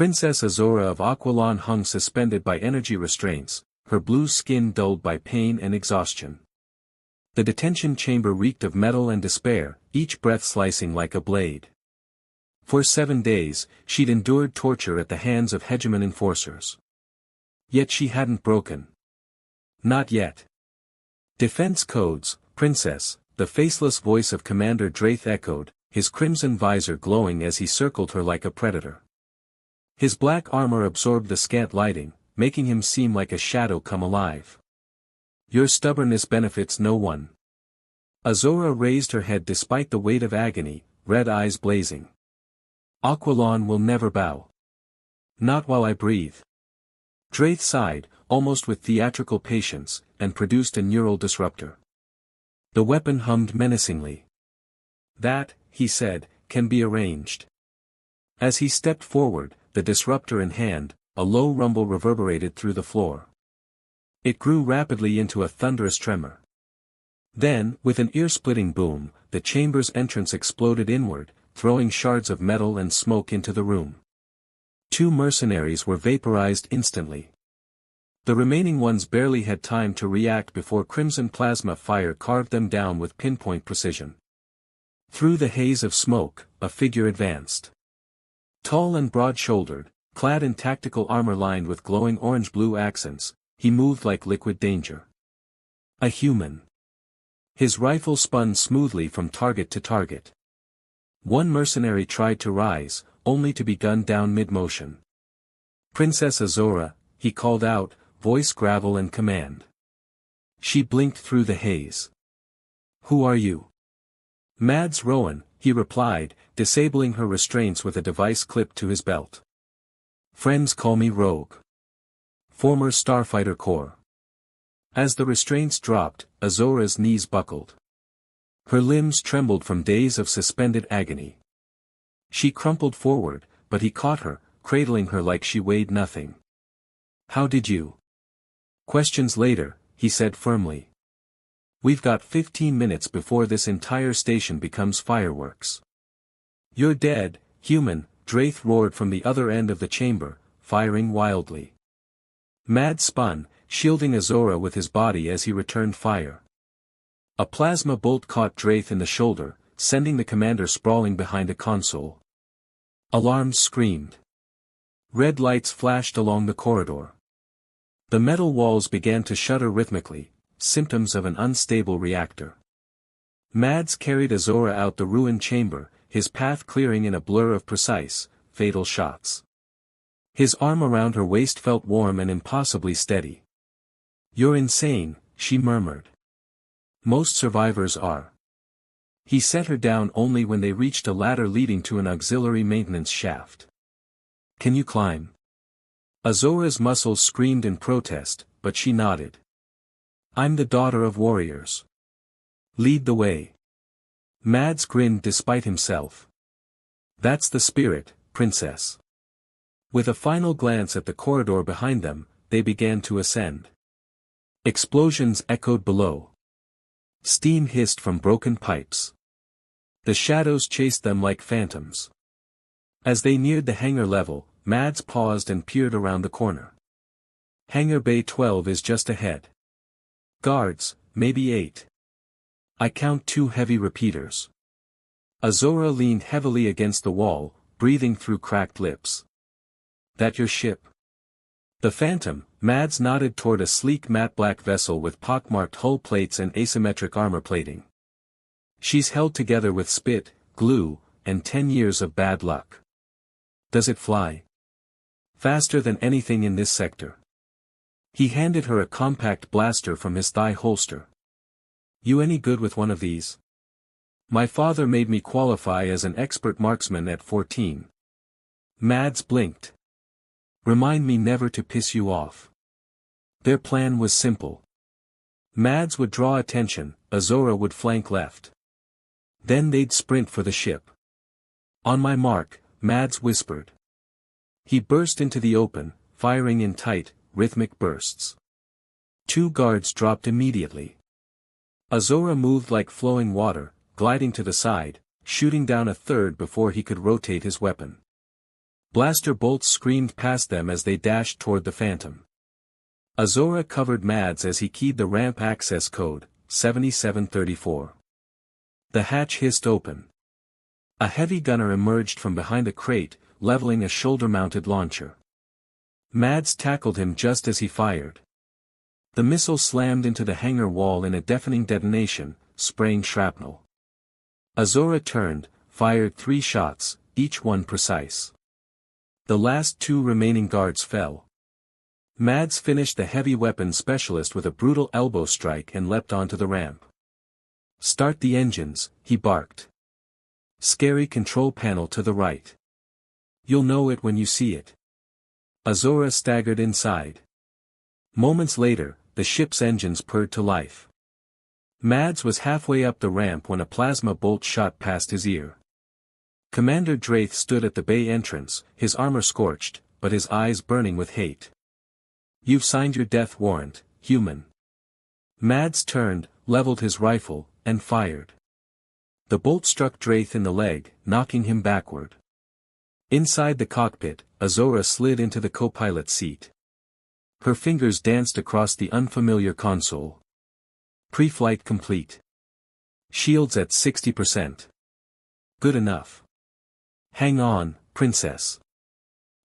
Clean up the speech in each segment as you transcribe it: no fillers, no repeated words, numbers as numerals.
Princess Azora of Aquilon hung suspended by energy restraints, her blue skin dulled by pain and exhaustion. The detention chamber reeked of metal and despair, each breath slicing like a blade. For 7 days, she'd endured torture at the hands of hegemon enforcers. Yet she hadn't broken. Not yet. Defense codes, Princess, the faceless voice of Commander Draith echoed, his crimson visor glowing as he circled her like a predator. His black armor absorbed the scant lighting, making him seem like a shadow come alive. Your stubbornness benefits no one. Azora raised her head despite the weight of agony, red eyes blazing. Aquilon will never bow. Not while I breathe. Draith sighed, almost with theatrical patience, and produced a neural disruptor. The weapon hummed menacingly. That, he said, can be arranged. As he stepped forward, the disruptor in hand, a low rumble reverberated through the floor. It grew rapidly into a thunderous tremor. Then, with an ear-splitting boom, the chamber's entrance exploded inward, throwing shards of metal and smoke into the room. 2 mercenaries were vaporized instantly. The remaining ones barely had time to react before crimson plasma fire carved them down with pinpoint precision. Through the haze of smoke, a figure advanced. Tall and broad-shouldered, clad in tactical armor lined with glowing orange-blue accents, he moved like liquid danger. A human. His rifle spun smoothly from target to target. One mercenary tried to rise, only to be gunned down mid-motion. Princess Azora, he called out, voice gravel and command. She blinked through the haze. Who are you? Mads Rowan, he replied, disabling her restraints with a device clipped to his belt. Friends call me Rogue. Former Starfighter Corps. As the restraints dropped, Azora's knees buckled. Her limbs trembled from days of suspended agony. She crumpled forward, but he caught her, cradling her like she weighed nothing. How did you? Questions later, he said firmly. We've got 15 minutes before this entire station becomes fireworks. You're dead, human, Draith roared from the other end of the chamber, firing wildly. Mads spun, shielding Azora with his body as he returned fire. A plasma bolt caught Draith in the shoulder, sending the commander sprawling behind a console. Alarms screamed. Red lights flashed along the corridor. The metal walls began to shudder rhythmically, symptoms of an unstable reactor. Mads carried Azora out the ruined chamber, his path clearing in a blur of precise, fatal shots. His arm around her waist felt warm and impossibly steady. You're insane, she murmured. Most survivors are. He set her down only when they reached a ladder leading to an auxiliary maintenance shaft. Can you climb? Azora's muscles screamed in protest, but she nodded. I'm the daughter of warriors. Lead the way. Mads grinned despite himself. That's the spirit, princess. With a final glance at the corridor behind them, they began to ascend. Explosions echoed below. Steam hissed from broken pipes. The shadows chased them like phantoms. As they neared the hangar level, Mads paused and peered around the corner. Hangar Bay 12 is just ahead. Guards, maybe 8. I count 2 heavy repeaters. Azora leaned heavily against the wall, breathing through cracked lips. That your ship? The Phantom, Mads nodded toward a sleek matte black vessel with pockmarked hull plates and asymmetric armor plating. She's held together with spit, glue, and 10 years of bad luck. Does it fly? Faster than anything in this sector. He handed her a compact blaster from his thigh holster. You any good with one of these? My father made me qualify as an expert marksman at 14. Mads blinked. Remind me never to piss you off. Their plan was simple. Mads would draw attention, Azora would flank left. Then they'd sprint for the ship. On my mark, Mads whispered. He burst into the open, firing in tight, rhythmic bursts. 2 guards dropped immediately. Azora moved like flowing water, gliding to the side, shooting down a third before he could rotate his weapon. Blaster bolts screamed past them as they dashed toward the Phantom. Azora covered Mads as he keyed the ramp access code, 7734. The hatch hissed open. A heavy gunner emerged from behind a crate, leveling a shoulder-mounted launcher. Mads tackled him just as he fired. The missile slammed into the hangar wall in a deafening detonation, spraying shrapnel. Azora turned, fired 3 shots, each one precise. The last 2 remaining guards fell. Mads finished the heavy weapons specialist with a brutal elbow strike and leapt onto the ramp. "Start the engines," he barked. "Scary control panel to the right. You'll know it when you see it." Azora staggered inside. Moments later, the ship's engines purred to life. Mads was halfway up the ramp when a plasma bolt shot past his ear. Commander Draith stood at the bay entrance, his armor scorched, but his eyes burning with hate. "You've signed your death warrant, human." Mads turned, leveled his rifle, and fired. The bolt struck Draith in the leg, knocking him backward. Inside the cockpit, Azora slid into the co-pilot seat. Her fingers danced across the unfamiliar console. Pre-flight complete. Shields at 60%. Good enough. "Hang on, Princess.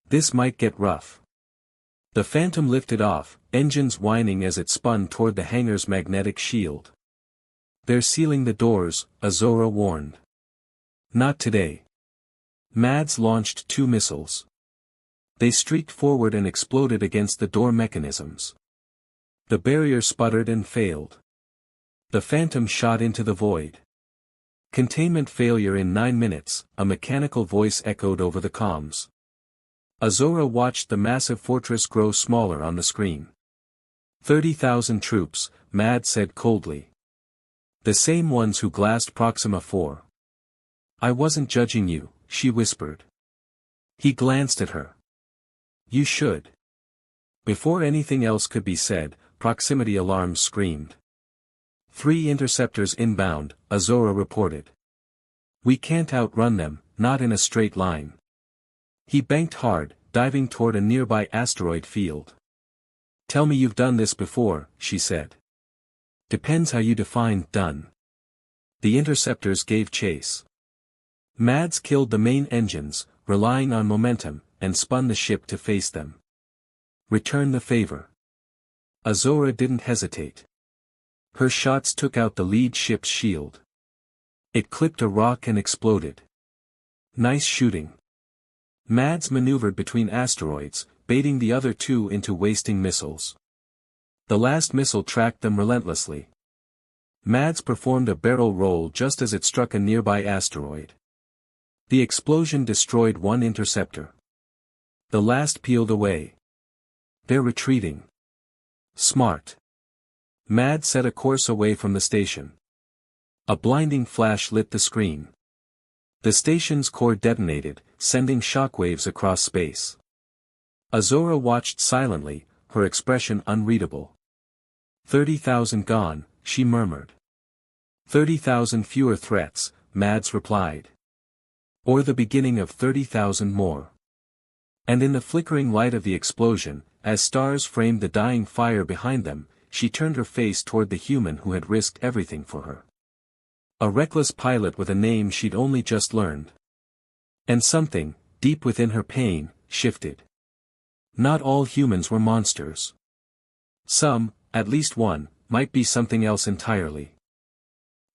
This might get rough." The Phantom lifted off, engines whining as it spun toward the hangar's magnetic shield. "They're sealing the doors," Azora warned. "Not today." Mads launched 2 missiles. They streaked forward and exploded against the door mechanisms. The barrier sputtered and failed. The Phantom shot into the void. "Containment failure in 9 minutes," a mechanical voice echoed over the comms. Azora watched the massive fortress grow smaller on the screen. 30,000 troops, Mads said coldly. "The same ones who glassed Proxima 4. "I wasn't judging you," she whispered. He glanced at her. "You should." Before anything else could be said, proximity alarms screamed. 3 interceptors inbound, Azora reported. "We can't outrun them, not in a straight line." He banked hard, diving toward a nearby asteroid field. "Tell me you've done this before," she said. "Depends how you define done." The interceptors gave chase. Mads killed the main engines, relying on momentum, and spun the ship to face them. "Return the favor." Azora didn't hesitate. Her shots took out the lead ship's shield. It clipped a rock and exploded. "Nice shooting." Mads maneuvered between asteroids, baiting the other 2 into wasting missiles. The last missile tracked them relentlessly. Mads performed a barrel roll just as it struck a nearby asteroid. The explosion destroyed 1 interceptor. The last peeled away. "They're retreating." "Smart." Mads set a course away from the station. A blinding flash lit the screen. The station's core detonated, sending shockwaves across space. Azora watched silently, her expression unreadable. 30,000 gone, she murmured. 30,000 fewer threats, Mads replied. Or the beginning of 30,000 more. And in the flickering light of the explosion, as stars framed the dying fire behind them, she turned her face toward the human who had risked everything for her. A reckless pilot with a name she'd only just learned. And something, deep within her pain, shifted. Not all humans were monsters. Some, at least one, might be something else entirely.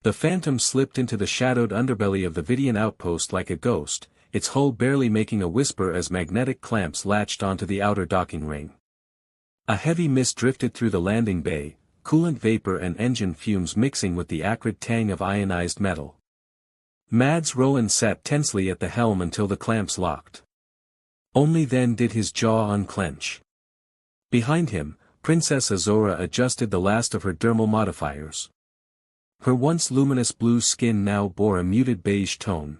The Phantom slipped into the shadowed underbelly of the Vidian outpost like a ghost, its hull barely making a whisper as magnetic clamps latched onto the outer docking ring. A heavy mist drifted through the landing bay, coolant vapor and engine fumes mixing with the acrid tang of ionized metal. Mads Rowan sat tensely at the helm until the clamps locked. Only then did his jaw unclench. Behind him, Princess Azora adjusted the last of her dermal modifiers. Her once luminous blue skin now bore a muted beige tone.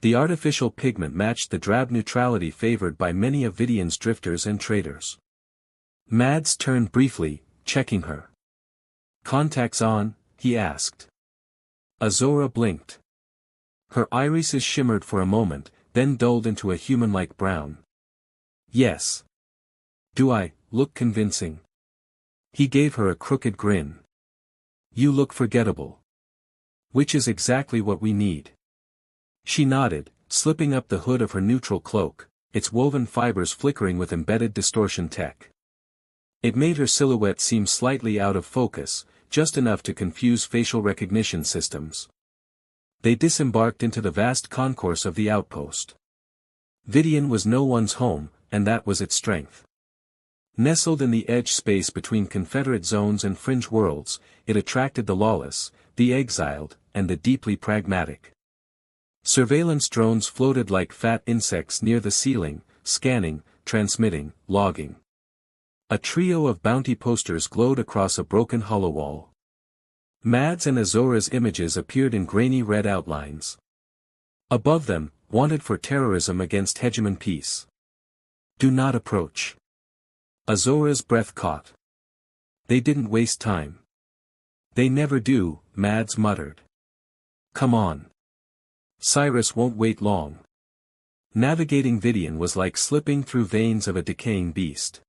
The artificial pigment matched the drab neutrality favored by many of Vidian's drifters and traitors. Mads turned briefly, checking her. "Contacts on?" he asked. Azora blinked. Her irises shimmered for a moment, then dulled into a human-like brown. Yes. Do I look convincing? He gave her a crooked grin. You look forgettable. Which is exactly what we need. She nodded, slipping up the hood of her neutral cloak, its woven fibers flickering with embedded distortion tech. It made her silhouette seem slightly out of focus, just enough to confuse facial recognition systems. They disembarked into the vast concourse of the outpost. Vidian was no one's home, and that was its strength. Nestled in the edge space between Confederate zones and fringe worlds, it attracted the lawless, the exiled, and the deeply pragmatic. Surveillance drones floated like fat insects near the ceiling, scanning, transmitting, logging. A trio of bounty posters glowed across a broken hollow wall. Mads and Azora's images appeared in grainy red outlines. Above them, wanted for terrorism against hegemon peace. Do not approach. Azora's breath caught. They didn't waste time. They never do, Mads muttered. Come on. Cyrus won't wait long. Navigating Vidian was like slipping through veins of a decaying beast.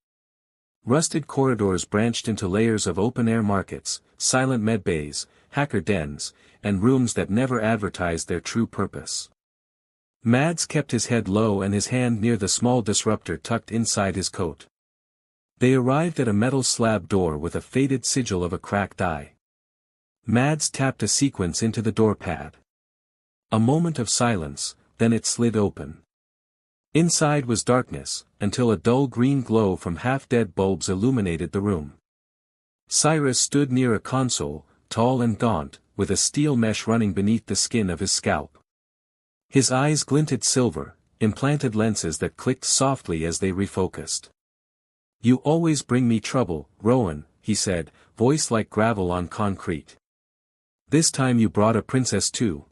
Rusted corridors branched into layers of open-air markets, silent medbays, hacker dens, and rooms that never advertised their true purpose. Mads kept his head low and his hand near the small disruptor tucked inside his coat. They arrived at a metal slab door with a faded sigil of a cracked eye. Mads tapped a sequence into the door pad. A moment of silence, then it slid open. Inside was darkness, until a dull green glow from half-dead bulbs illuminated the room. Cyrus stood near a console, tall and gaunt, with a steel mesh running beneath the skin of his scalp. His eyes glinted silver, implanted lenses that clicked softly as they refocused. You always bring me trouble, Rowan, he said, voice like gravel on concrete. This time you brought a princess too.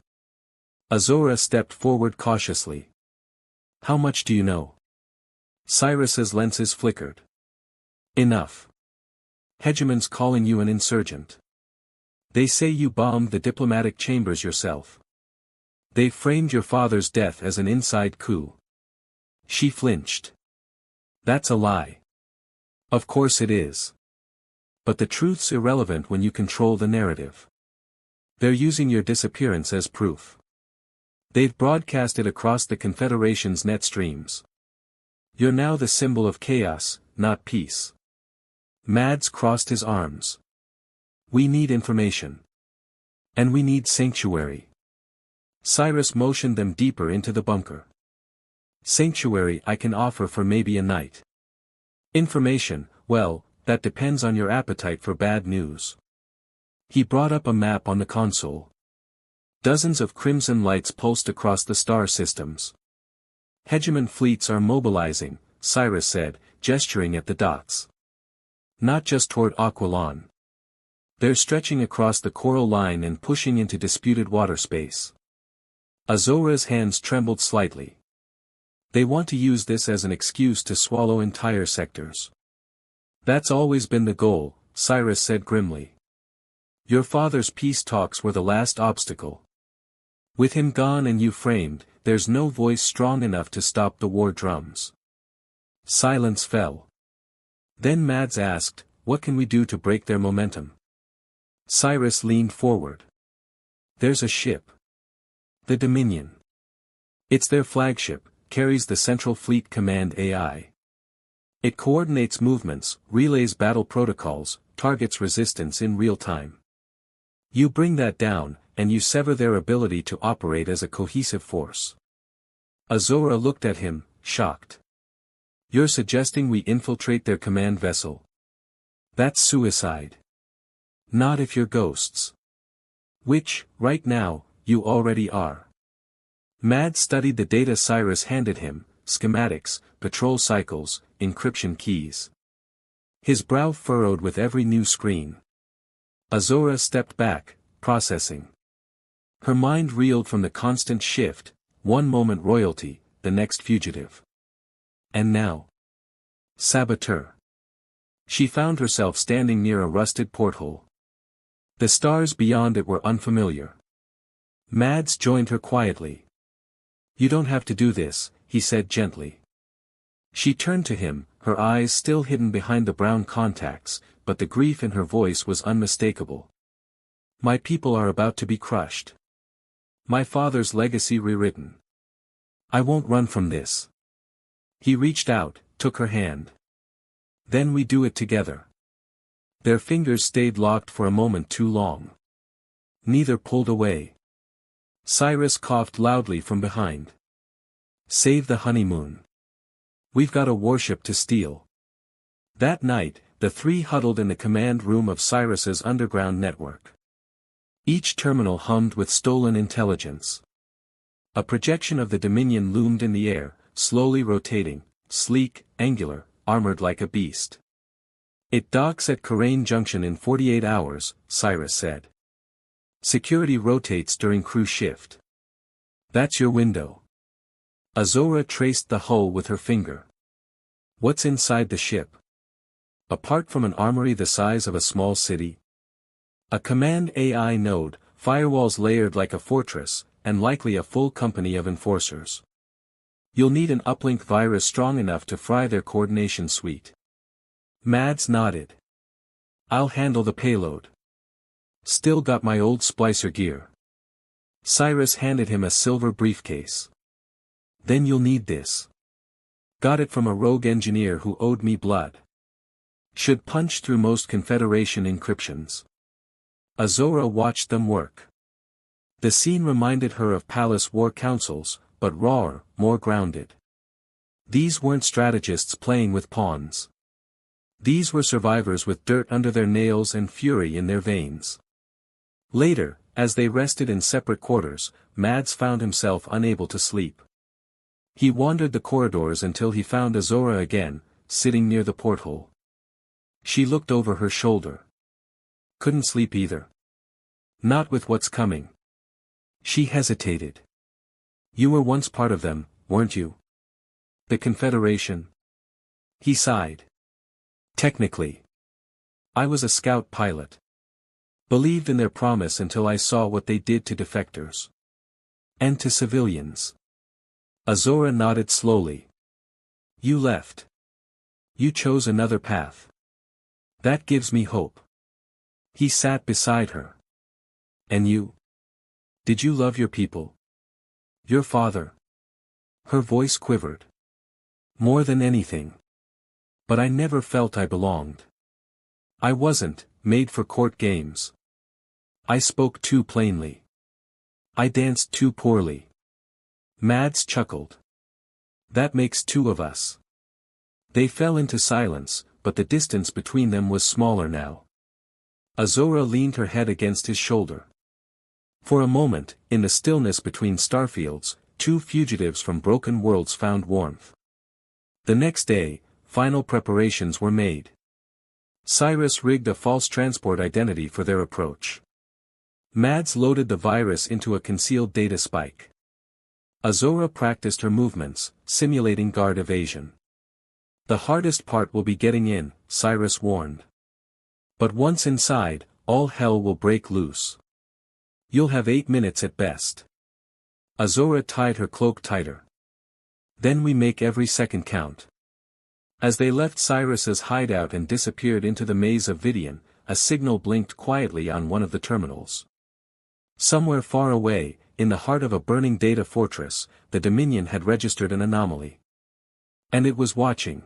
Azora stepped forward cautiously. How much do you know? Cyrus's lenses flickered. Enough. Hegemon's calling you an insurgent. They say you bombed the diplomatic chambers yourself. They framed your father's death as an inside coup. She flinched. That's a lie. Of course it is. But the truth's irrelevant when you control the narrative. They're using your disappearance as proof. They've broadcast it across the Confederation's net streams. You're now the symbol of chaos, not peace. Mads crossed his arms. We need information. And we need sanctuary. Cyrus motioned them deeper into the bunker. Sanctuary I can offer for maybe a night. Information, well, that depends on your appetite for bad news. He brought up a map on the console. Dozens of crimson lights pulsed across the star systems. Hegemon fleets are mobilizing, Cyrus said, gesturing at the dots. Not just toward Aquilon. They're stretching across the coral line and pushing into disputed water space. Azora's hands trembled slightly. They want to use this as an excuse to swallow entire sectors. That's always been the goal, Cyrus said grimly. Your father's peace talks were the last obstacle. With him gone and you framed, there's no voice strong enough to stop the war drums. Silence fell. Then Mads asked, what can we do to break their momentum? Cyrus leaned forward. There's a ship. The Dominion. It's their flagship, carries the Central Fleet Command AI. It coordinates movements, relays battle protocols, targets resistance in real time. You bring that down, and you sever their ability to operate as a cohesive force. Azora looked at him, shocked. You're suggesting we infiltrate their command vessel? That's suicide. Not if you're ghosts. Which, right now, you already are. Mads studied the data Cyrus handed him, schematics, patrol cycles, encryption keys. His brow furrowed with every new screen. Azora stepped back, processing. Her mind reeled from the constant shift, one moment royalty, the next fugitive. And now? Saboteur. She found herself standing near a rusted porthole. The stars beyond it were unfamiliar. Mads joined her quietly. You don't have to do this, he said gently. She turned to him, her eyes still hidden behind the brown contacts, but the grief in her voice was unmistakable. My people are about to be crushed. My father's legacy rewritten. I won't run from this. He reached out, took her hand. Then we do it together. Their fingers stayed locked for a moment too long. Neither pulled away. Cyrus coughed loudly from behind. Save the honeymoon. We've got a warship to steal. That night, the three huddled in the command room of Cyrus's underground network. Each terminal hummed with stolen intelligence. A projection of the Dominion loomed in the air, slowly rotating, sleek, angular, armored like a beast. It docks at Karain Junction in 48 hours, Cyrus said. Security rotates during crew shift. That's your window. Azora traced the hull with her finger. What's inside the ship? Apart from an armory the size of a small city? A command AI node, firewalls layered like a fortress, and likely a full company of enforcers. You'll need an uplink virus strong enough to fry their coordination suite. Mads nodded. I'll handle the payload. Still got my old splicer gear. Cyrus handed him a silver briefcase. Then you'll need this. Got it from a rogue engineer who owed me blood. Should punch through most Confederation encryptions. Azora watched them work. The scene reminded her of palace war councils, but rawer, more grounded. These weren't strategists playing with pawns. These were survivors with dirt under their nails and fury in their veins. Later, as they rested in separate quarters, Mads found himself unable to sleep. He wandered the corridors until he found Azora again, sitting near the porthole. She looked over her shoulder. Couldn't sleep either. Not with what's coming. She hesitated. You were once part of them, weren't you? The Confederation? He sighed. Technically. I was a scout pilot. Believed in their promise until I saw what they did to defectors. And to civilians. Azora nodded slowly. You left. You chose another path. That gives me hope. He sat beside her. And you? Did you love your people? Your father? Her voice quivered. More than anything. But I never felt I belonged. I wasn't made for court games. I spoke too plainly. I danced too poorly. Mads chuckled. That makes two of us. They fell into silence, but the distance between them was smaller now. Azora leaned her head against his shoulder. For a moment, in the stillness between starfields, two fugitives from broken worlds found warmth. The next day, final preparations were made. Cyrus rigged a false transport identity for their approach. Mads loaded the virus into a concealed data spike. Azora practiced her movements, simulating guard evasion. The hardest part will be getting in, Cyrus warned. But once inside, all hell will break loose. You'll have 8 minutes at best. Azora tied her cloak tighter. Then we make every second count. As they left Cyrus's hideout and disappeared into the maze of Vidian, a signal blinked quietly on one of the terminals. Somewhere far away, in the heart of a burning data fortress, the Dominion had registered an anomaly. And it was watching.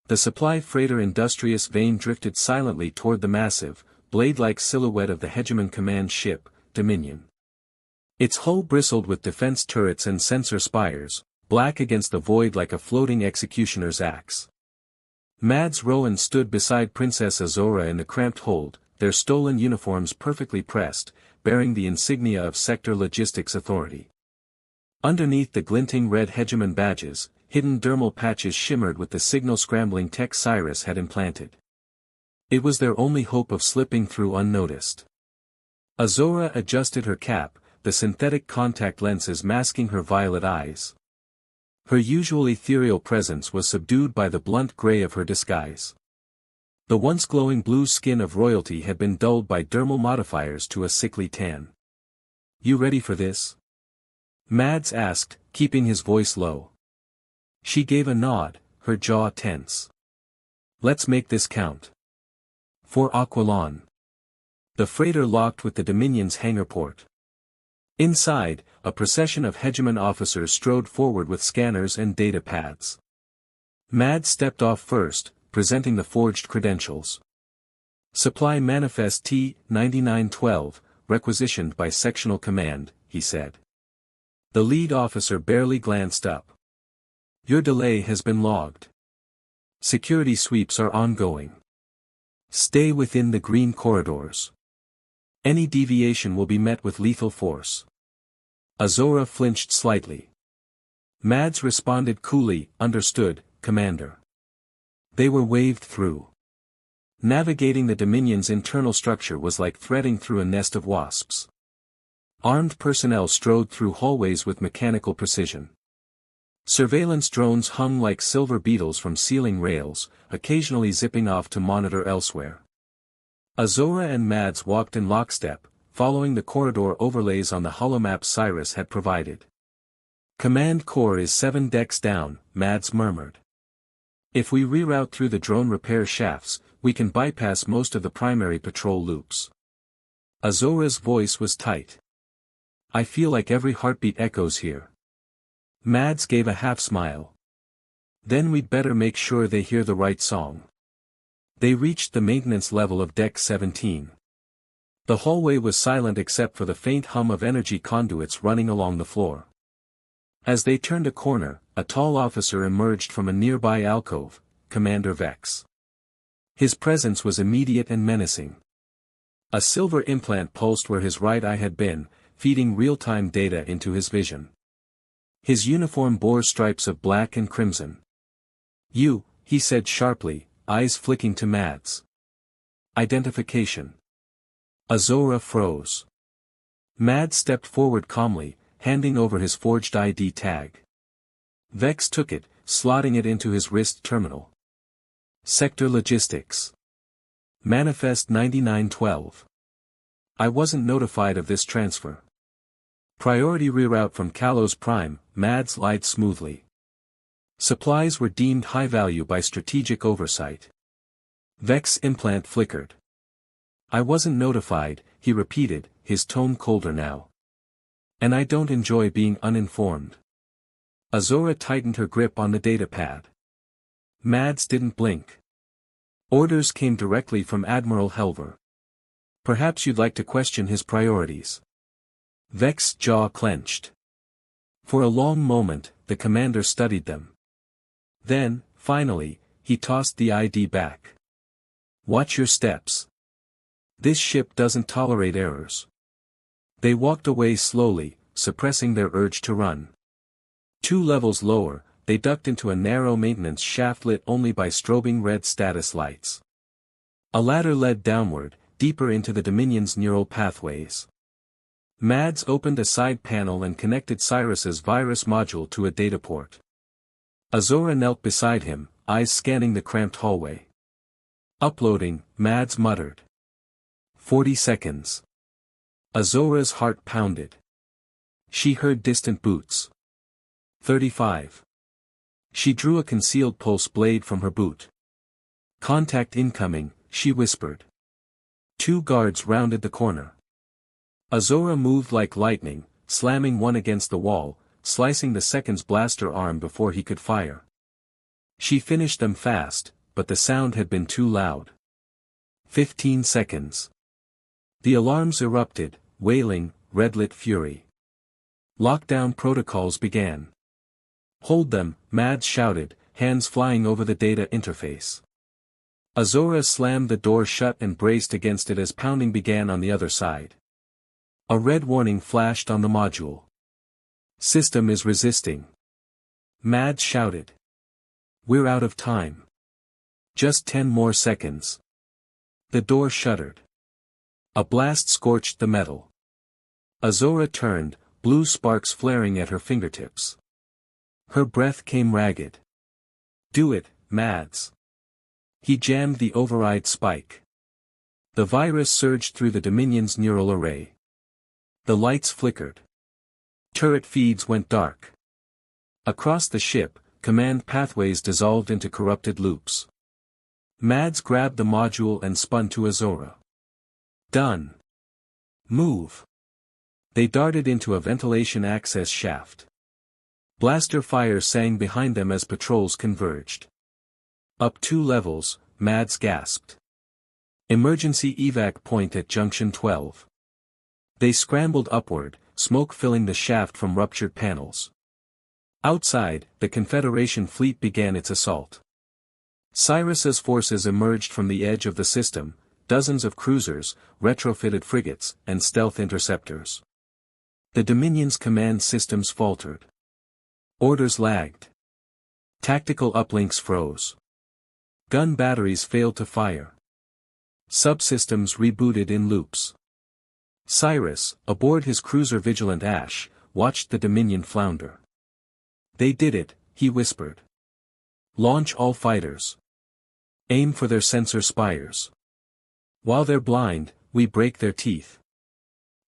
The supply freighter Industrious Vane drifted silently toward the massive, blade-like silhouette of the Hegemon command ship, Dominion. Its hull bristled with defense turrets and sensor spires, black against the void like a floating executioner's axe. Mads Rowan stood beside Princess Azora in the cramped hold, their stolen uniforms perfectly pressed, bearing the insignia of Sector Logistics Authority. Underneath the glinting red Hegemon badges, hidden dermal patches shimmered with the signal-scrambling tech Cyrus had implanted. It was their only hope of slipping through unnoticed. Azora adjusted her cap, the synthetic contact lenses masking her violet eyes. Her usual ethereal presence was subdued by the blunt gray of her disguise. The once glowing blue skin of royalty had been dulled by dermal modifiers to a sickly tan. You ready for this? Mads asked, keeping his voice low. She gave a nod, her jaw tense. Let's make this count. For Aquilon. The freighter locked with the Dominion's hangar port. Inside, a procession of hegemon officers strode forward with scanners and data pads. Mads stepped off first, presenting the forged credentials. Supply Manifest T-9912, requisitioned by Sectional Command, he said. The lead officer barely glanced up. Your delay has been logged. Security sweeps are ongoing. Stay within the green corridors. Any deviation will be met with lethal force. Azora flinched slightly. Mads responded coolly, understood, Commander. They were waved through. Navigating the Dominion's internal structure was like threading through a nest of wasps. Armed personnel strode through hallways with mechanical precision. Surveillance drones hung like silver beetles from ceiling rails, occasionally zipping off to monitor elsewhere. Azora and Mads walked in lockstep, following the corridor overlays on the holomap Cyrus had provided. Command Core is 7 decks down, Mads murmured. If we reroute through the drone repair shafts, we can bypass most of the primary patrol loops. Azora's voice was tight. I feel like every heartbeat echoes here. Mads gave a half-smile. Then we'd better make sure they hear the right song. They reached the maintenance level of Deck 17. The hallway was silent except for the faint hum of energy conduits running along the floor. As they turned a corner, a tall officer emerged from a nearby alcove, Commander Vex. His presence was immediate and menacing. A silver implant pulsed where his right eye had been, feeding real-time data into his vision. His uniform bore stripes of black and crimson. You, he said sharply, eyes flicking to Mads. Identification. Azora froze. Mads stepped forward calmly, handing over his forged ID tag. Vex took it, slotting it into his wrist terminal. Sector Logistics. Manifest 9912. I wasn't notified of this transfer. Priority reroute from Kalos Prime, Mads lied smoothly. Supplies were deemed high value by strategic oversight. Vex implant flickered. I wasn't notified, he repeated, his tone colder now. And I don't enjoy being uninformed. Azora tightened her grip on the datapad. Mads didn't blink. Orders came directly from Admiral Helver. Perhaps you'd like to question his priorities. Vex's jaw clenched. For a long moment, the commander studied them. Then, finally, he tossed the ID back. Watch your steps. This ship doesn't tolerate errors. They walked away slowly, suppressing their urge to run. 2 levels lower, they ducked into a narrow maintenance shaft lit only by strobing red status lights. A ladder led downward, deeper into the Dominion's neural pathways. Mads opened a side panel and connected Cyrus's virus module to a data port. Azora knelt beside him, eyes scanning the cramped hallway. Uploading, Mads muttered. 40 seconds. Azora's heart pounded. She heard distant boots. 35. She drew a concealed pulse blade from her boot. Contact incoming, she whispered. 2 guards rounded the corner. Azora moved like lightning, slamming one against the wall, slicing the second's blaster arm before he could fire. She finished them fast, but the sound had been too loud. 15 seconds. The alarms erupted, wailing, red-lit fury. Lockdown protocols began. Hold them, Mads shouted, hands flying over the data interface. Azora slammed the door shut and braced against it as pounding began on the other side. A red warning flashed on the module. System is resisting. Mads shouted. We're out of time. Just 10 more seconds. The door shuddered. A blast scorched the metal. Azora turned, blue sparks flaring at her fingertips. Her breath came ragged. Do it, Mads. He jammed the override spike. The virus surged through the Dominion's neural array. The lights flickered. Turret feeds went dark. Across the ship, command pathways dissolved into corrupted loops. Mads grabbed the module and spun to Azora. Done. Move. They darted into a ventilation access shaft. Blaster fire sang behind them as patrols converged. Up 2 levels, Mads gasped. Emergency evac point at Junction 12. They scrambled upward, smoke filling the shaft from ruptured panels. Outside, the Confederation fleet began its assault. Cyrus's forces emerged from the edge of the system, dozens of cruisers, retrofitted frigates, and stealth interceptors. The Dominion's command systems faltered. Orders lagged. Tactical uplinks froze. Gun batteries failed to fire. Subsystems rebooted in loops. Cyrus, aboard his cruiser Vigilant Ash, watched the Dominion flounder. They did it, he whispered. Launch all fighters. Aim for their sensor spires. While they're blind, we break their teeth.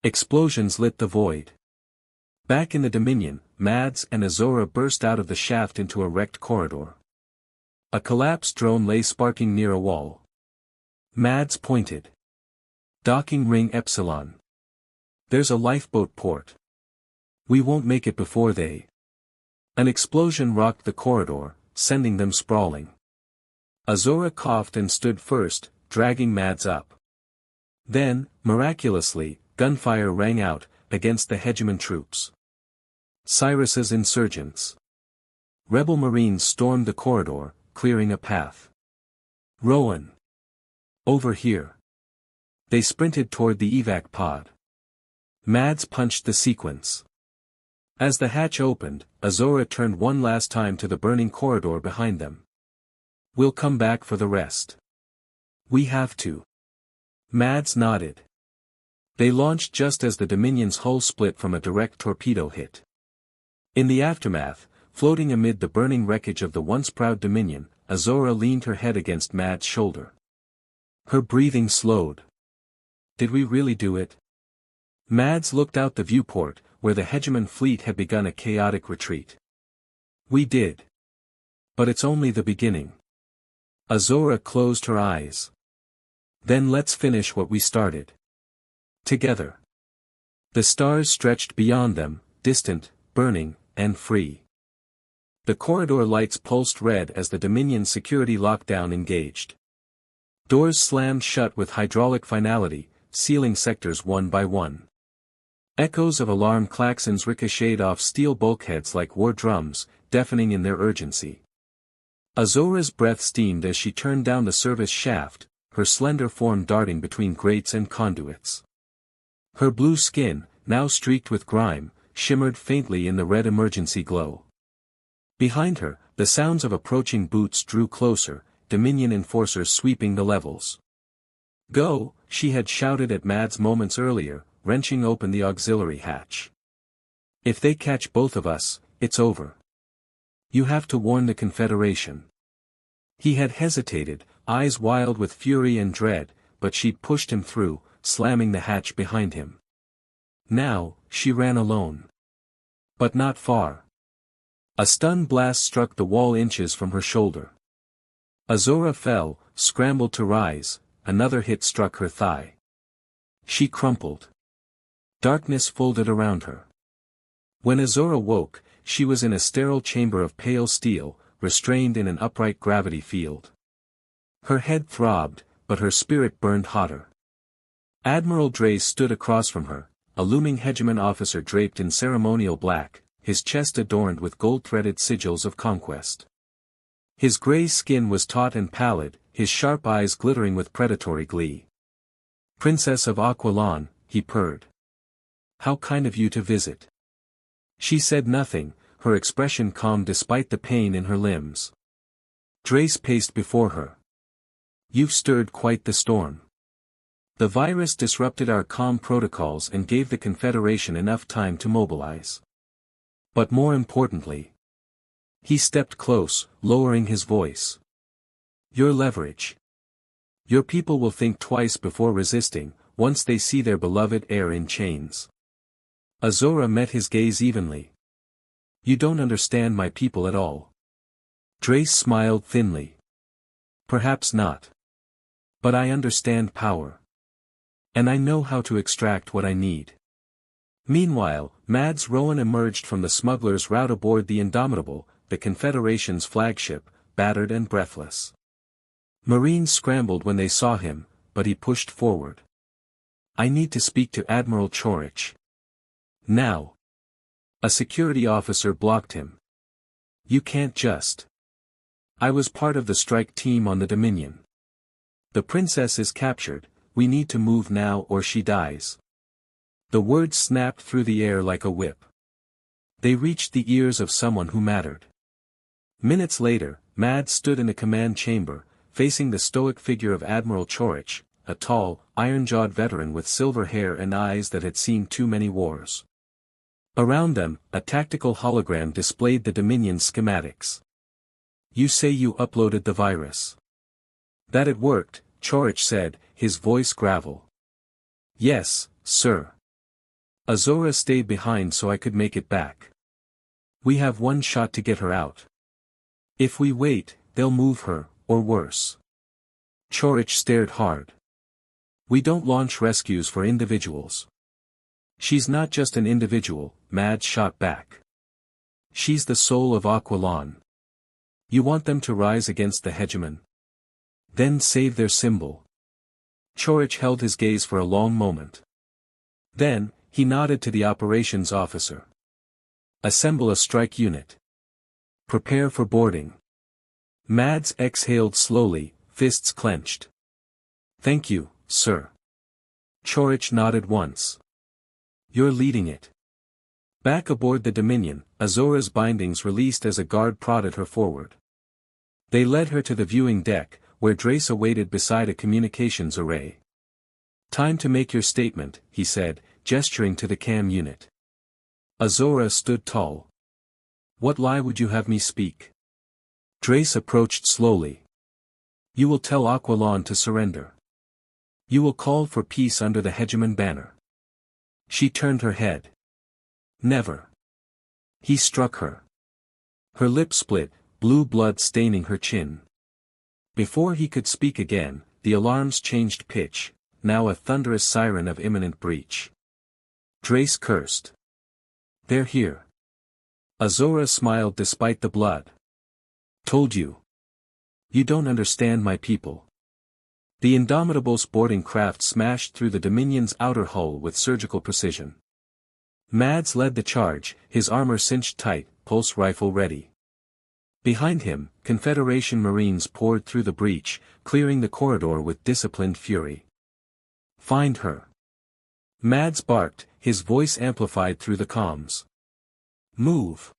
Explosions lit the void. Back in the Dominion, Mads and Azora burst out of the shaft into a wrecked corridor. A collapsed drone lay sparking near a wall. Mads pointed. Docking ring Epsilon. There's a lifeboat port. We won't make it before they. An explosion rocked the corridor, sending them sprawling. Azora coughed and stood first, dragging Mads up. Then, miraculously, gunfire rang out, against the hegemon troops. Cyrus's insurgents. Rebel Marines stormed the corridor, clearing a path. Rowan. Over here. They sprinted toward the evac pod. Mads punched the sequence. As the hatch opened, Azora turned one last time to the burning corridor behind them. We'll come back for the rest. We have to. Mads nodded. They launched just as the Dominion's hull split from a direct torpedo hit. In the aftermath, floating amid the burning wreckage of the once proud Dominion, Azora leaned her head against Mads' shoulder. Her breathing slowed. Did we really do it? Mads looked out the viewport, where the hegemon fleet had begun a chaotic retreat. We did. But it's only the beginning. Azora closed her eyes. Then let's finish what we started. Together. The stars stretched beyond them, distant, burning, and free. The corridor lights pulsed red as the Dominion security lockdown engaged. Doors slammed shut with hydraulic finality, sealing sectors one by one. Echoes of alarm klaxons ricocheted off steel bulkheads like war drums, deafening in their urgency. Azora's breath steamed as she turned down the service shaft, her slender form darting between grates and conduits. Her blue skin, now streaked with grime, shimmered faintly in the red emergency glow. Behind her, the sounds of approaching boots drew closer, Dominion enforcers sweeping the levels. Go, she had shouted at Mads moments earlier, wrenching open the auxiliary hatch. If they catch both of us, it's over. You have to warn the Confederation. He had hesitated, eyes wild with fury and dread, but she pushed him through, slamming the hatch behind him. Now, she ran alone. But not far. A stun blast struck the wall inches from her shoulder. Azora fell, scrambled to rise, another hit struck her thigh. She crumpled. Darkness folded around her. When Azora woke, she was in a sterile chamber of pale steel, restrained in an upright gravity field. Her head throbbed, but her spirit burned hotter. Admiral Drace stood across from her, a looming hegemon officer draped in ceremonial black, his chest adorned with gold-threaded sigils of conquest. His gray skin was taut and pallid, his sharp eyes glittering with predatory glee. Princess of Aquilon, he purred. How kind of you to visit. She said nothing, her expression calm despite the pain in her limbs. Drace paced before her. You've stirred quite the storm. The virus disrupted our comm protocols and gave the Confederation enough time to mobilize. But more importantly. He stepped close, lowering his voice. Your leverage. Your people will think twice before resisting, once they see their beloved heir in chains. Azora met his gaze evenly. You don't understand my people at all. Drace smiled thinly. Perhaps not. But I understand power. And I know how to extract what I need. Meanwhile, Mads Rowan emerged from the smuggler's route aboard the Indomitable, the Confederation's flagship, battered and breathless. Marines scrambled when they saw him, but he pushed forward. I need to speak to Admiral Chorich. Now. A security officer blocked him. You can't just. I was part of the strike team on the Dominion. The princess is captured, we need to move now or she dies. The words snapped through the air like a whip. They reached the ears of someone who mattered. Minutes later, Mads stood in a command chamber, facing the stoic figure of Admiral Chorich, a tall, iron-jawed veteran with silver hair and eyes that had seen too many wars. Around them, a tactical hologram displayed the Dominion's schematics. You say you uploaded the virus. That it worked, Chorich said, his voice gravel. Yes, sir. Azora stayed behind so I could make it back. We have one shot to get her out. If we wait, they'll move her, or worse. Chorich stared hard. We don't launch rescues for individuals. She's not just an individual, Mads shot back. She's the soul of Aquilon. You want them to rise against the hegemon? Then save their symbol. Chorich held his gaze for a long moment. Then, he nodded to the operations officer. Assemble a strike unit. Prepare for boarding. Mads exhaled slowly, fists clenched. Thank you, sir. Chorich nodded once. You're leading it. Back aboard the Dominion, Azora's bindings released as a guard prodded her forward. They led her to the viewing deck, where Drace awaited beside a communications array. Time to make your statement, he said, gesturing to the cam unit. Azora stood tall. What lie would you have me speak? Drace approached slowly. You will tell Aquilon to surrender. You will call for peace under the hegemon banner. She turned her head. Never. He struck her. Her lip split, blue blood staining her chin. Before he could speak again, the alarms changed pitch, now a thunderous siren of imminent breach. Drace cursed. They're here. Azora smiled despite the blood. Told you. You don't understand my people. The Indomitable's boarding craft smashed through the Dominion's outer hull with surgical precision. Mads led the charge, his armor cinched tight, pulse rifle ready. Behind him, Confederation Marines poured through the breach, clearing the corridor with disciplined fury. Find her. Mads barked, his voice amplified through the comms. Move.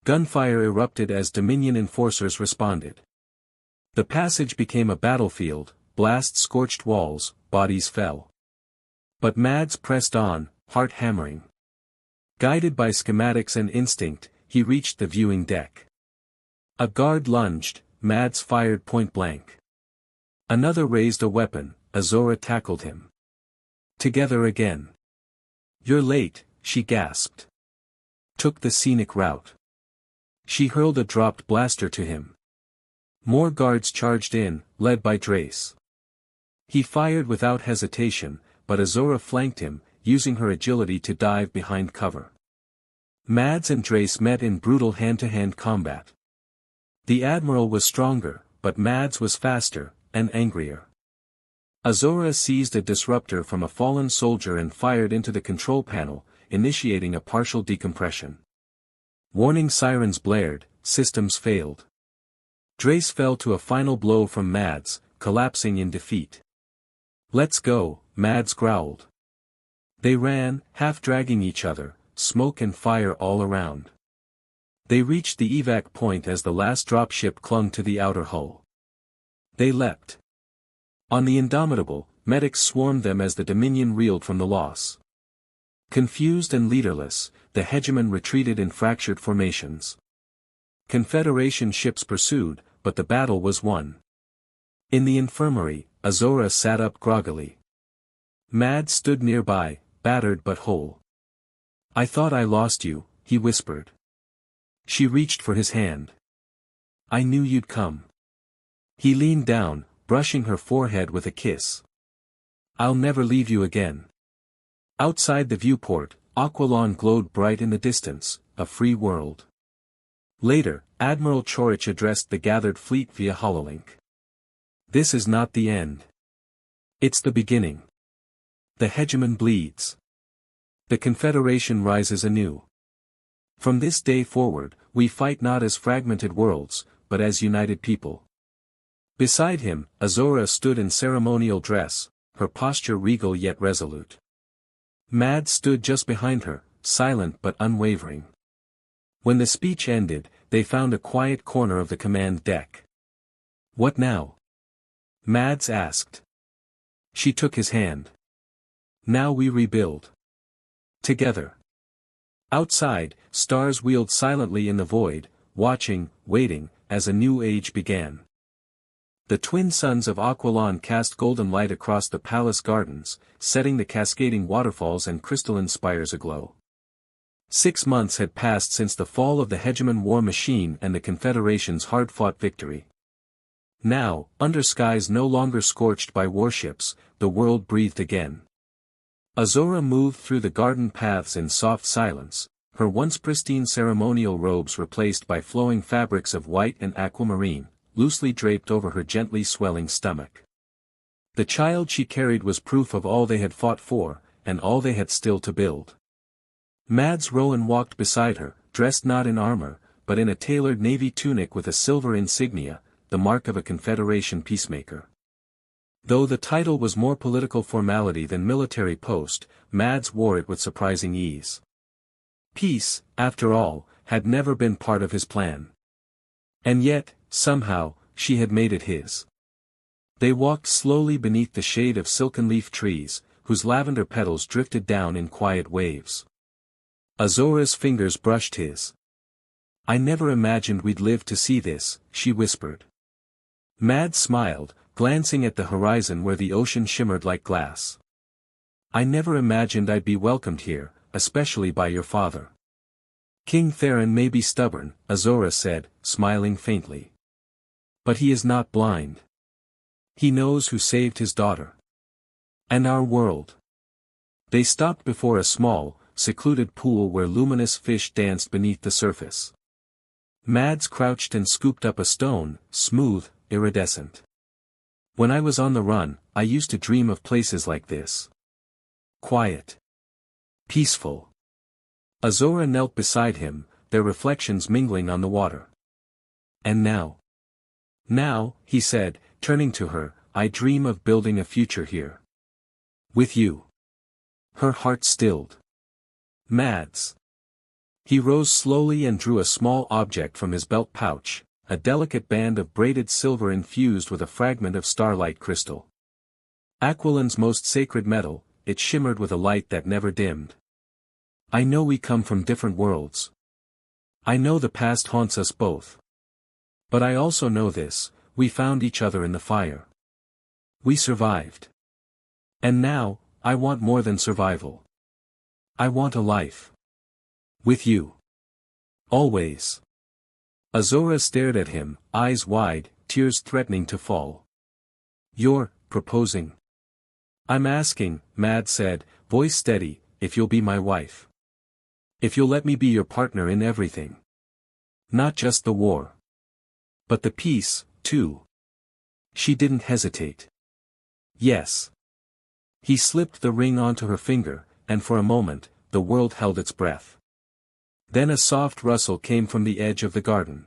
Gunfire erupted as Dominion enforcers responded. The passage became a battlefield, blasts scorched walls, bodies fell. But Mads pressed on, heart hammering. Guided by schematics and instinct, he reached the viewing deck. A guard lunged, Mads fired point blank. Another raised a weapon, Azora tackled him. Together again. You're late, she gasped. Took the scenic route. She hurled a dropped blaster to him. More guards charged in, led by Drace. He fired without hesitation, but Azora flanked him, using her agility to dive behind cover. Mads and Drace met in brutal hand-to-hand combat. The Admiral was stronger, but Mads was faster, and angrier. Azora seized a disruptor from a fallen soldier and fired into the control panel, initiating a partial decompression. Warning sirens blared, systems failed. Drace fell to a final blow from Mads, collapsing in defeat. Let's go, Mads growled. They ran, half-dragging each other, smoke and fire all around. They reached the evac point as the last dropship clung to the outer hull. They leapt. On the Indomitable, medics swarmed them as the Dominion reeled from the loss. Confused and leaderless, the hegemon retreated in fractured formations. Confederation ships pursued, but the battle was won. In the infirmary, Azora sat up groggily. Mads stood nearby, battered but whole. I thought I lost you, he whispered. She reached for his hand. I knew you'd come. He leaned down, brushing her forehead with a kiss. I'll never leave you again. Outside the viewport, Aquilon glowed bright in the distance, a free world. Later, Admiral Chorich addressed the gathered fleet via hololink. This is not the end. It's the beginning. The hegemon bleeds. The Confederation rises anew. From this day forward, we fight not as fragmented worlds, but as united people. Beside him, Azora stood in ceremonial dress, her posture regal yet resolute. Mads stood just behind her, silent but unwavering. When the speech ended, they found a quiet corner of the command deck. What now? Mads asked. She took his hand. Now we rebuild. Together. Outside, stars wheeled silently in the void, watching, waiting, as a new age began. The twin suns of Aquilon cast golden light across the palace gardens, setting the cascading waterfalls and crystalline spires aglow. 6 months had passed since the fall of the hegemon war machine and the Confederation's hard-fought victory. Now, under skies no longer scorched by warships, the world breathed again. Azora moved through the garden paths in soft silence, her once pristine ceremonial robes replaced by flowing fabrics of white and aquamarine, loosely draped over her gently swelling stomach. The child she carried was proof of all they had fought for, and all they had still to build. Mads Rowan walked beside her, dressed not in armor, but in a tailored navy tunic with a silver insignia, the mark of a Confederation peacemaker. Though the title was more political formality than military post, Mads wore it with surprising ease. Peace, after all, had never been part of his plan. And yet, somehow, she had made it his. They walked slowly beneath the shade of silken leaf trees, whose lavender petals drifted down in quiet waves. Azora's fingers brushed his. I never imagined we'd live to see this, she whispered. Mads smiled, glancing at the horizon where the ocean shimmered like glass. I never imagined I'd be welcomed here, especially by your father. King Theron may be stubborn, Azora said, smiling faintly. But he is not blind. He knows who saved his daughter. And our world. They stopped before a small, secluded pool where luminous fish danced beneath the surface. Mads crouched and scooped up a stone, smooth, iridescent. When I was on the run, I used to dream of places like this. Quiet. Peaceful. Azora knelt beside him, their reflections mingling on the water. And now? Now, he said, turning to her, I dream of building a future here. With you. Her heart stilled. Mads. He rose slowly and drew a small object from his belt pouch, a delicate band of braided silver infused with a fragment of starlight crystal. Aquilon's most sacred metal, it shimmered with a light that never dimmed. I know we come from different worlds. I know the past haunts us both. But I also know this, we found each other in the fire. We survived. And now, I want more than survival. I want a life. With you. Always. Azora stared at him, eyes wide, tears threatening to fall. You're proposing. I'm asking, Mads said, voice steady, if you'll be my wife. If you'll let me be your partner in everything. Not just the war. But the peace, too. She didn't hesitate. Yes. He slipped the ring onto her finger, and for a moment, the world held its breath. Then a soft rustle came from the edge of the garden.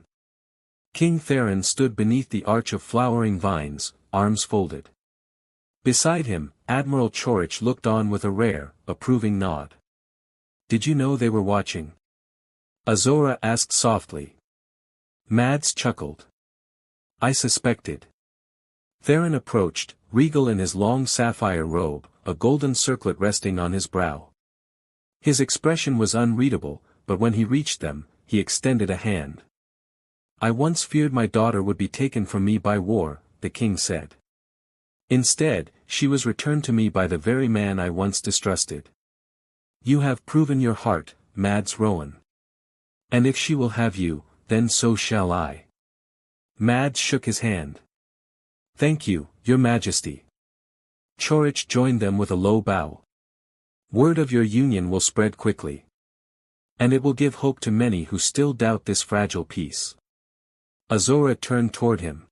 King Theron stood beneath the arch of flowering vines, arms folded. Beside him, Admiral Chorich looked on with a rare, approving nod. Did you know they were watching? Azora asked softly. Mads chuckled. I suspected. Theron approached, regal in his long sapphire robe, a golden circlet resting on his brow. His expression was unreadable, but when he reached them, he extended a hand. I once feared my daughter would be taken from me by war, the king said. Instead, she was returned to me by the very man I once distrusted. You have proven your heart, Mads Rowan. And if she will have you, then so shall I. Mads shook his hand. Thank you, your majesty. Chorich joined them with a low bow. Word of your union will spread quickly. And it will give hope to many who still doubt this fragile peace. Azora turned toward him.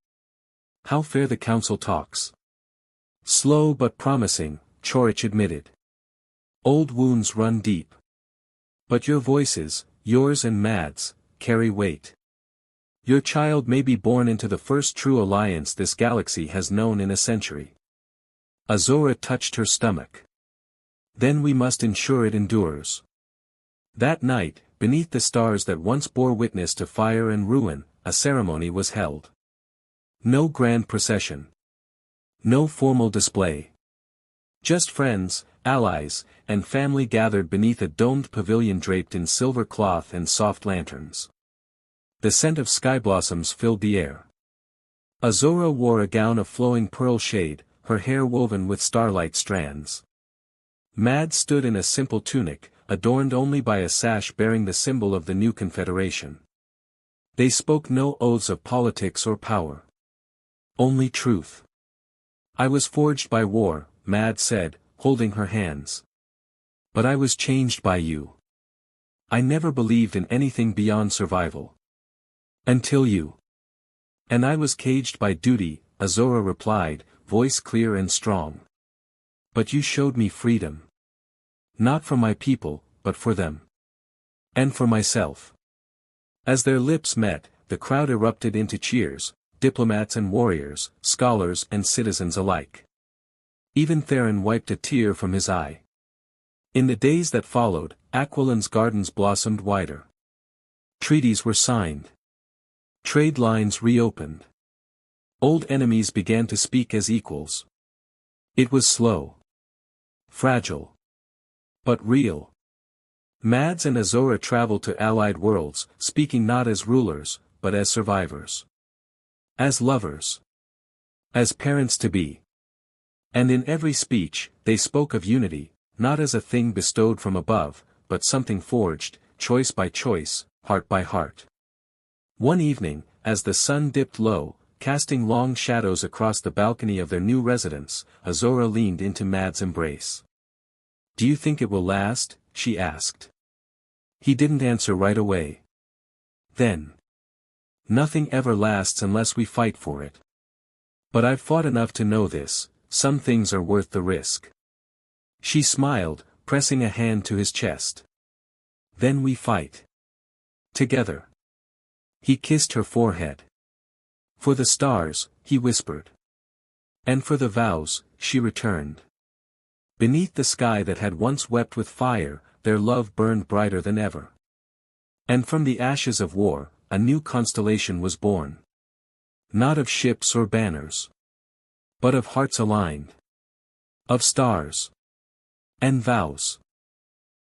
How fair the council talks. Slow but promising, Chorich admitted. Old wounds run deep. But your voices, yours and Mads, carry weight. Your child may be born into the first true alliance this galaxy has known in a century. Azora touched her stomach. Then we must ensure it endures. That night, beneath the stars that once bore witness to fire and ruin, a ceremony was held. No grand procession. No formal display. Just friends, allies, and family gathered beneath a domed pavilion draped in silver cloth and soft lanterns. The scent of sky blossoms filled the air. Azora wore a gown of flowing pearl shade, her hair woven with starlight strands. Mads stood in a simple tunic, adorned only by a sash bearing the symbol of the new confederation. They spoke no oaths of politics or power. Only truth. I was forged by war, Mads said, holding her hands. But I was changed by you. I never believed in anything beyond survival. Until you. And I was caged by duty, Azora replied, voice clear and strong. But you showed me freedom. Not for my people, but for them. And for myself. As their lips met, the crowd erupted into cheers, diplomats and warriors, scholars and citizens alike. Even Theron wiped a tear from his eye. In the days that followed, Aquilin's gardens blossomed wider. Treaties were signed. Trade lines reopened. Old enemies began to speak as equals. It was slow. Fragile. But real. Mads and Azora traveled to allied worlds, speaking not as rulers, but as survivors. As lovers. As parents-to-be. And in every speech, they spoke of unity, not as a thing bestowed from above, but something forged, choice by choice, heart by heart. One evening, as the sun dipped low, casting long shadows across the balcony of their new residence, Azora leaned into Mads' embrace. Do you think it will last? She asked. He didn't answer right away. Then. Nothing ever lasts unless we fight for it. But I've fought enough to know this, some things are worth the risk. She smiled, pressing a hand to his chest. Then we fight. Together. He kissed her forehead. For the stars, he whispered. And for the vows, she returned. Beneath the sky that had once wept with fire, their love burned brighter than ever. And from the ashes of war, a new constellation was born. Not of ships or banners. But of hearts aligned. Of stars. And vows.